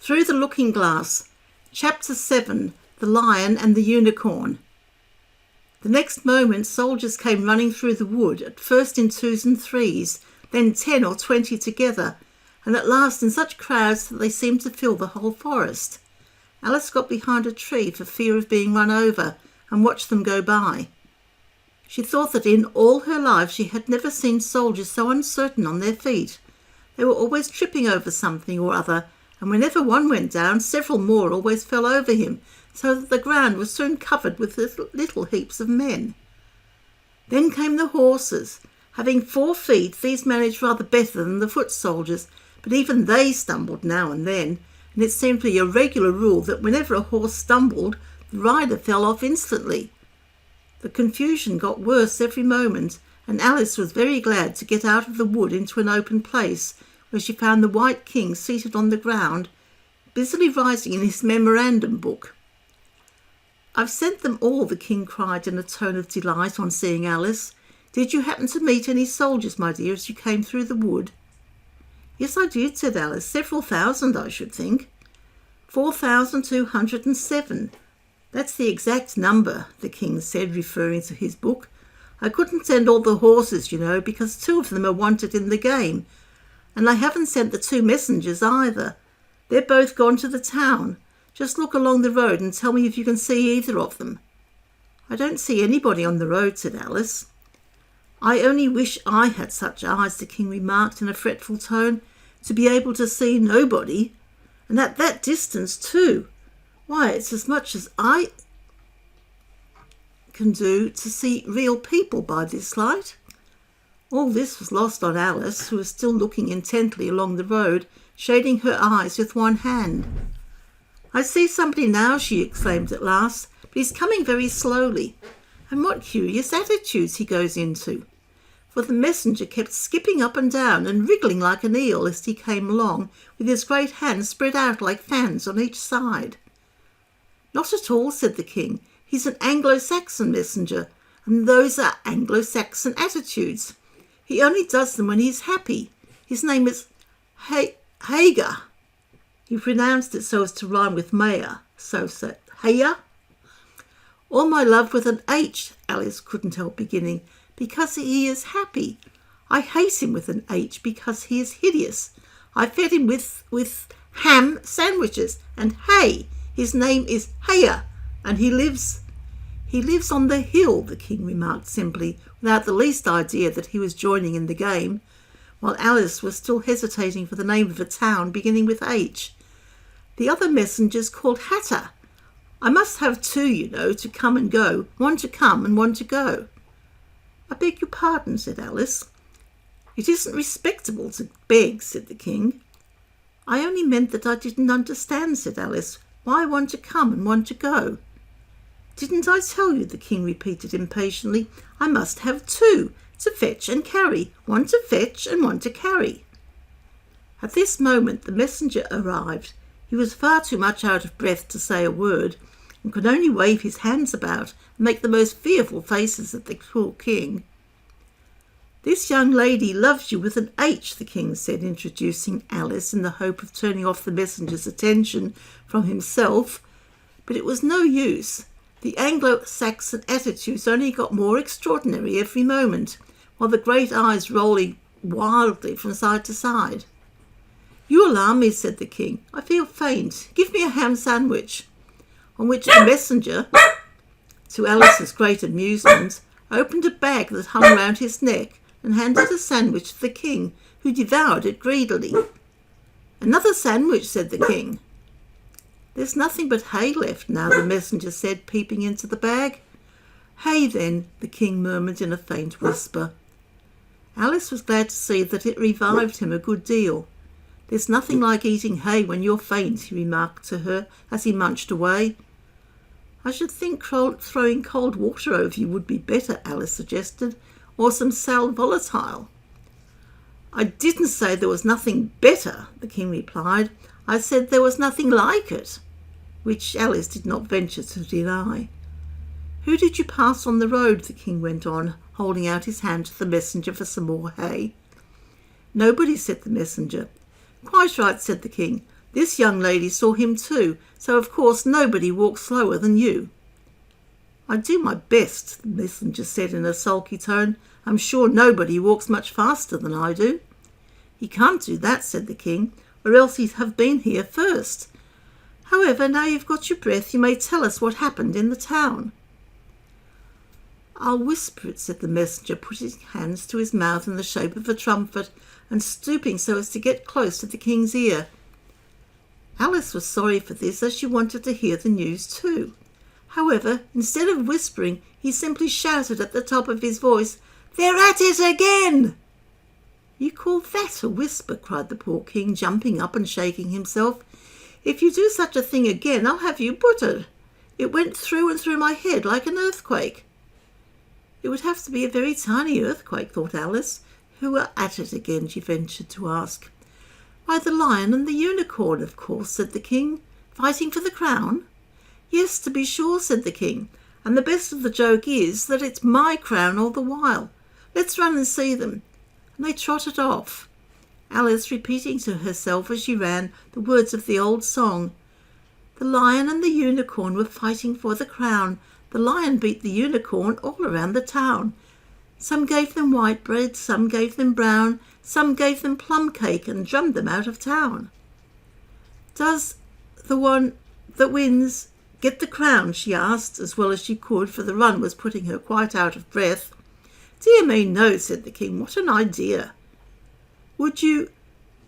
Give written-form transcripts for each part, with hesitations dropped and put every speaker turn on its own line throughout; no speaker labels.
Through the Looking Glass, Chapter 7, The Lion and the Unicorn. The next moment soldiers came running through the wood, at first in 2s and 3s, then 10 or 20 together, and at last in such crowds that they seemed to fill the whole forest. Alice got behind a tree for fear of being run over, and watched them go by. She thought that in all her life she had never seen soldiers so uncertain on their feet. They were always tripping over something or other, and whenever one went down, several more always fell over him, so that the ground was soon covered with little heaps of men. Then came the horses. Having 4 feet, these managed rather better than the foot soldiers, but even they stumbled now and then, and it seemed to be a regular rule that whenever a horse stumbled, the rider fell off instantly. The confusion got worse every moment, and Alice was very glad to get out of the wood into an open place, where she found the White King seated on the ground, busily writing in his memorandum book. "I've sent them all," the King cried in a tone of delight on seeing Alice. "Did you happen to meet any soldiers, my dear, as you came through the wood?" "Yes, I did," said Alice. "Several thousand, I should think." 4,207. "That's the exact number," the King said, referring to his book. "I couldn't send all the horses, you know, because 2 of them are wanted in the game. And I haven't sent the 2 messengers either. They're both gone to the town. Just look along the road and tell me if you can see either of them." "I don't see anybody on the road," said Alice. "I only wish I had such eyes," the King remarked in a fretful tone, "to be able to see nobody. And at that distance too. Why, it's as much as I can do to see real people by this light." All this was lost on Alice, who was still looking intently along the road, shading her eyes with one hand. "I see somebody now," she exclaimed at last, "but he's coming very slowly. And what curious attitudes he goes into!" For the messenger kept skipping up and down and wriggling like an eel as he came along, with his great hands spread out like fans on each side. "Not at all," said the King. "He's an Anglo-Saxon messenger, and those are Anglo-Saxon attitudes. He only does them when he's happy. His name is Hager." He pronounced it so as to rhyme with mayor, so said Hager. "All my love with an H," Alice couldn't help beginning, "because he is happy. I hate him with an H because he is hideous. I fed him with ham sandwiches, and hey, his name is Hager, and he lives on the hill," the King remarked simply, without the least idea that he was joining in the game, while Alice was still hesitating for the name of a town beginning with H. "The other messenger's called Hatter. I must have 2, you know, to come and go, one to come and one to go." "I beg your pardon," said Alice. "It isn't respectable to beg," said the King. "I only meant that I didn't understand," said Alice. "Why one to come and one to go?" "Didn't I tell you," the King repeated impatiently, "I must have 2, to fetch and carry, one to fetch and one to carry." At this moment the messenger arrived. He was far too much out of breath to say a word, and could only wave his hands about and make the most fearful faces at the cruel King. "This young lady loves you with an H," the King said, introducing Alice in the hope of turning off the messenger's attention from himself. But it was no use. The Anglo-Saxon attitudes only got more extraordinary every moment, while the great eyes rolling wildly from side to side. "You alarm me," said the King. "I feel faint. Give me a ham sandwich." On which the messenger, to Alice's great amusement, opened a bag that hung round his neck and handed a sandwich to the King, who devoured it greedily. "Another sandwich," said the King. "There's nothing but hay left now," the messenger said, peeping into the bag. "Hay, then," the King murmured in a faint whisper. Alice was glad to see that it revived him a good deal. "There's nothing like eating hay when you're faint," he remarked to her as he munched away. "I should think throwing cold water over you would be better," Alice suggested, "or some sal volatile." "I didn't say there was nothing better," the King replied. "I said there was nothing like it," which Alice did not venture to deny. "Who did you pass on the road?" the King went on, holding out his hand to the messenger for some more hay. "Nobody," said the messenger. "Quite right," said the King. This young lady saw him too, so of course nobody walks slower than you." "I do my best," the messenger said in a sulky tone. "I'm sure nobody walks much faster than I do." "He can't do that," said the king, "or else he'd have been here first. However, now you've got your breath, you may tell us what happened in the town." "I'll whisper it," said the messenger, putting his hands to his mouth in the shape of a trumpet and stooping so as to get close to the king's ear. Alice was sorry for this, as she wanted to hear the news too. However, instead of whispering, he simply shouted at the top of his voice, "They're at it again!" "You call that a whisper?" cried the poor king, jumping up and shaking himself. "If you do such a thing again, I'll have you buttered. It went through and through my head like an earthquake." "It would have to be a very tiny earthquake," thought Alice. "Who are at it again?" she ventured to ask. "Why, the lion and the unicorn, of course," said the king. "Fighting for the crown?" "Yes, to be sure," said the king. "And the best of the joke is that it's my crown all the while. Let's run and see them." And they trotted off, Alice repeating to herself as she ran the words of the old song. "The lion and the unicorn were fighting for the crown. The lion beat the unicorn all around the town. Some gave them white bread, some gave them brown, some gave them plum cake and drummed them out of town." "Does the one that wins get the crown?" she asked, as well as she could, for the run was putting her quite out of breath. "Dear me, no," said the king. "What an idea." "Would you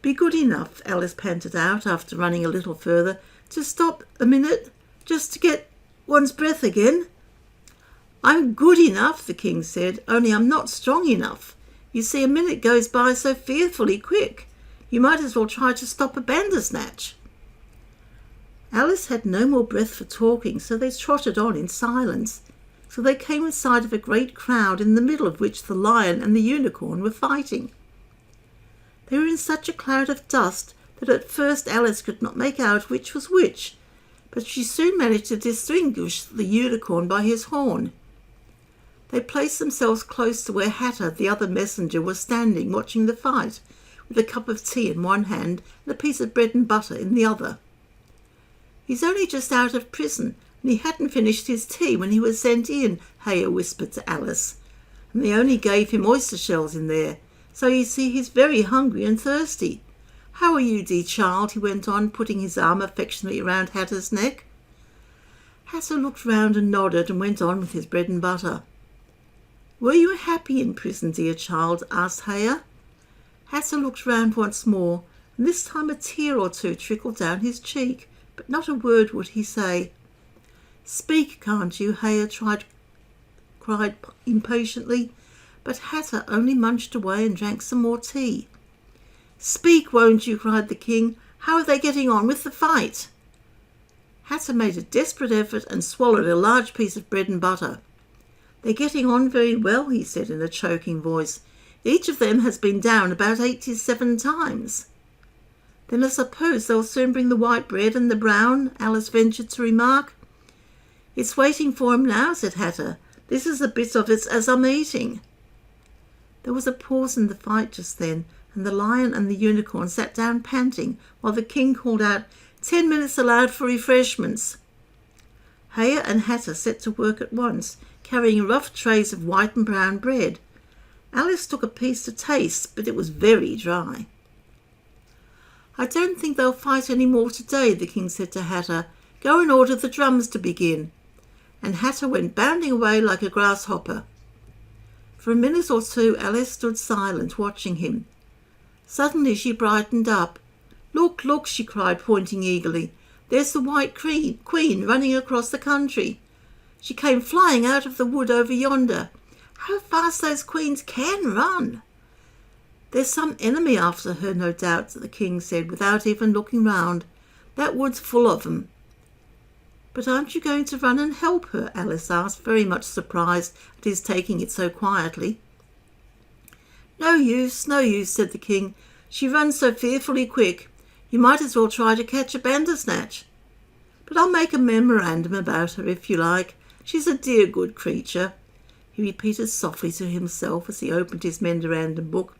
be good enough," Alice panted out, after running a little further, "to stop a minute, just to get one's breath again?" "I'm good enough," the king said, "only I'm not strong enough. You see, a minute goes by so fearfully quick. You might as well try to stop a Bandersnatch." Alice had no more breath for talking, so they trotted on in silence, till they came in sight of a great crowd, in the middle of which the lion and the unicorn were fighting. They were in such a cloud of dust that at first Alice could not make out which was which, but she soon managed to distinguish the unicorn by his horn. They placed themselves close to where Hatter, the other messenger, was standing watching the fight, with a cup of tea in one hand and a piece of bread and butter in the other. "He's only just out of prison, and he hadn't finished his tea when he was sent in," Haya whispered to Alice, "and they only gave him oyster shells in there, so you see he's very hungry and thirsty. How are you, dear child?" he went on, putting his arm affectionately around Hatter's neck. Hatter looked round and nodded and went on with his bread and butter. "Were you happy in prison, dear child?" asked Haya. Hatter looked round once more, and this time a tear or two trickled down his cheek, but not a word would he say. "Speak, can't you?" Haya cried impatiently, but Hatter only munched away and drank some more tea. "Speak, won't you?" cried the king. "How are they getting on with the fight?" Hatter made a desperate effort and swallowed a large piece of bread and butter. "They're getting on very well," he said in a choking voice. "Each of them has been down about 87 times." "Then I suppose they'll soon bring the white bread and the brown," Alice ventured to remark. "It's waiting for 'em now," said Hatter. "This is a bit of it as I'm eating." There was a pause in the fight just then, and the lion and the unicorn sat down panting, while the king called out, "10 minutes allowed for refreshments." Haya and Hatter set to work at once, carrying rough trays of white and brown bread. Alice took a piece to taste, but it was very dry. "I don't think they'll fight any more today," the king said to Hatter. "Go and order the drums to begin." And Hatter went bounding away like a grasshopper. For a minute or two Alice stood silent, watching him. Suddenly she brightened up. "Look, look," she cried, pointing eagerly. "There's the White Queen running across the country. She came flying out of the wood over yonder. How fast those queens can run!" "There's some enemy after her, no doubt," the king said, without even looking round. "That wood's full of them." "But aren't you going to run and help her?" Alice asked, very much surprised at his taking it so quietly. No use," said the king. "She runs so fearfully quick. You might as well try to catch a Bandersnatch. But I'll make a memorandum about her, if you like. She's a dear good creature," he repeated softly to himself as he opened his memorandum book.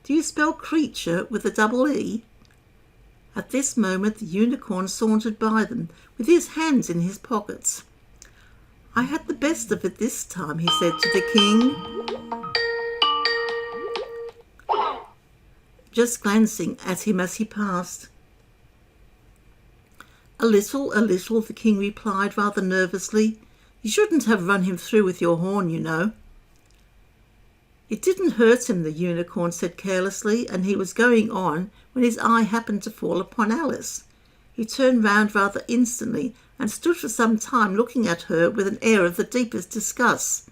"Do you spell creature with a double E?" At this moment the unicorn sauntered by them, with his hands in his pockets. "I had the best of it this time," he said to the king, just glancing at him as he passed. A little," the king replied rather nervously. "You shouldn't have run him through with your horn, you know." "It didn't hurt him," the unicorn said carelessly, and he was going on when his eye happened to fall upon Alice. He turned round rather instantly and stood for some time looking at her with an air of the deepest disgust.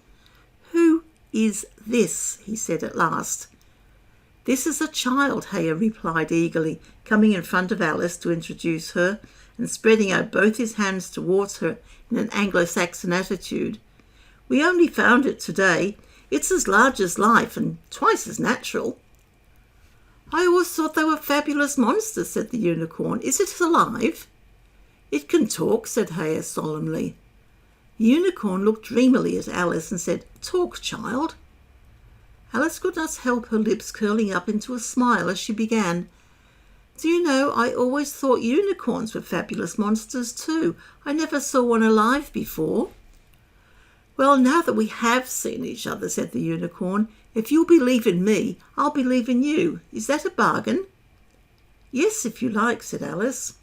"Who is this?" he said at last. "This is a child," Heya replied eagerly, coming in front of Alice to introduce her and spreading out both his hands towards her in an Anglo-Saxon attitude. "We only found it today. It's as large as life and twice as natural." "I always thought they were fabulous monsters," said the unicorn. "Is it alive?" "It can talk," said Heya solemnly. The unicorn looked dreamily at Alice and said, "Talk, child." Alice could not help her lips curling up into a smile as she began. "Do you know, I always thought unicorns were fabulous monsters too. I never saw one alive before." "Well, now that we have seen each other," said the unicorn, "if you'll believe in me, I'll believe in you. Is that a bargain?" "Yes, if you like," said Alice.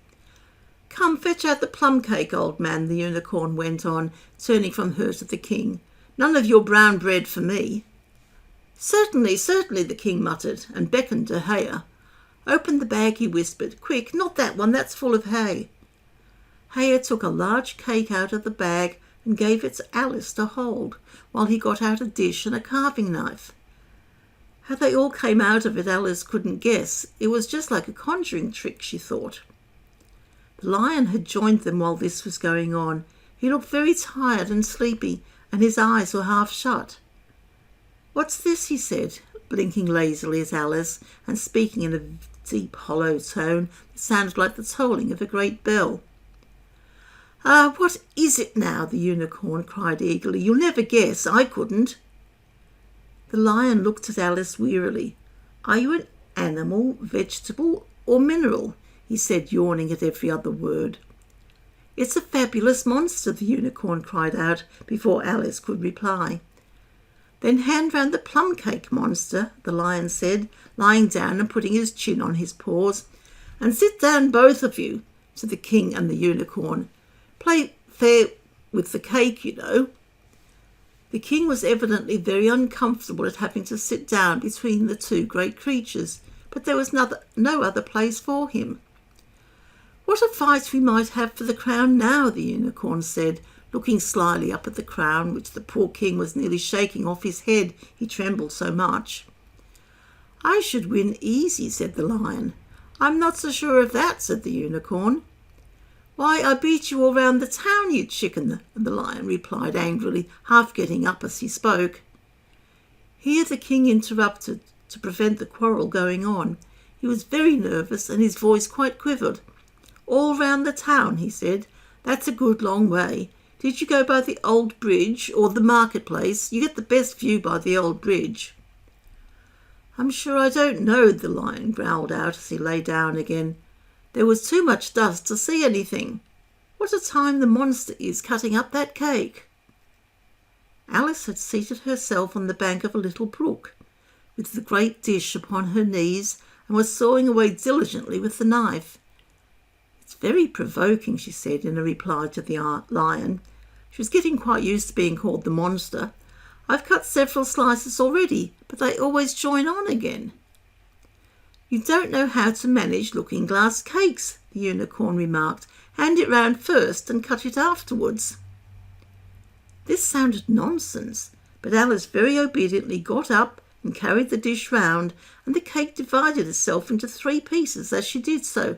"Come, fetch out the plum cake, old man," the unicorn went on, turning from her to the king. "None of your brown bread for me." "Certainly, certainly," the king muttered, and beckoned to Heya. "Open the bag," he whispered. "Quick, not that one, that's full of hay." Heya took a large cake out of the bag and gave it to Alice to hold, while he got out a dish and a carving knife. How they all came out of it Alice couldn't guess. It was just like a conjuring trick, she thought. The lion had joined them while this was going on. He looked very tired and sleepy, and his eyes were half shut. "What's this?" he said, blinking lazily at Alice and speaking in a deep, hollow tone that sounded like the tolling of a great bell. "Ah, what is it now?" the unicorn cried eagerly. "You'll never guess. I couldn't." The lion looked at Alice wearily. "Are you an animal, vegetable, or mineral?" he said, yawning at every other word. "It's a fabulous monster," the unicorn cried out before Alice could reply. "Then hand round the plum cake, monster," the lion said, lying down and putting his chin on his paws. "And sit down, both of you," to the king and the unicorn. "Play fair with the cake, you know." The king was evidently very uncomfortable at having to sit down between the two great creatures, but there was no other place for him. "What a fight we might have for the crown now," the unicorn said, looking slyly up at the crown, which the poor king was nearly shaking off his head, he trembled so much. "I should win easy," said the lion. "I'm not so sure of that," said the unicorn. "Why, I beat you all round the town, you chicken," the lion replied angrily, half getting up as he spoke. Here the king interrupted to prevent the quarrel going on. He was very nervous and his voice quite quivered. "All round the town," he said. "That's a good long way. Did you go by the old bridge or the marketplace? You get the best view by the old bridge." "I'm sure I don't know," the lion growled out as he lay down again. "There was too much dust to see anything. What a time the monster is cutting up that cake." Alice had seated herself on the bank of a little brook, with the great dish upon her knees, and was sawing away diligently with the knife. "It's very provoking," she said in a reply to the lion. She was getting quite used to being called the monster. "I've cut several slices already, but they always join on again." "You don't know how to manage looking-glass cakes," the unicorn remarked. "Hand it round first and cut it afterwards." This sounded nonsense, but Alice very obediently got up and carried the dish round, and the cake divided itself into 3 pieces as she did so.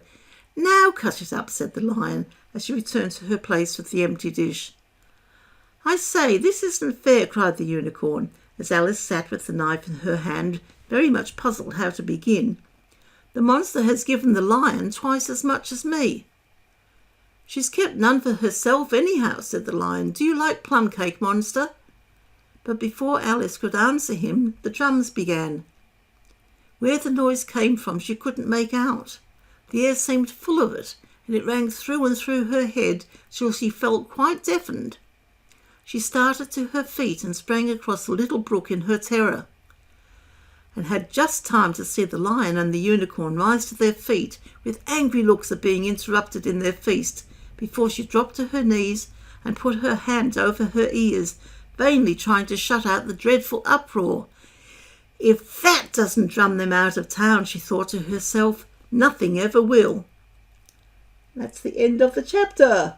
"Now cut it up," said the lion, as she returned to her place with the empty dish. "I say, this isn't fair," cried the unicorn, as Alice sat with the knife in her hand, very much puzzled how to begin. "The monster has given the lion twice as much as me." "She's kept none for herself anyhow," said the lion. "Do you like plum cake, monster?" But before Alice could answer him, the drums began. Where the noise came from she couldn't make out. The air seemed full of it, and it rang through and through her head till she felt quite deafened. She started to her feet and sprang across the little brook in her terror, and had just time to see the lion and the unicorn rise to their feet with angry looks at being interrupted in their feast, before she dropped to her knees and put her hands over her ears, vainly trying to shut out the dreadful uproar. If that doesn't drum them out of town, she thought to herself, nothing ever will. That's the end of the chapter.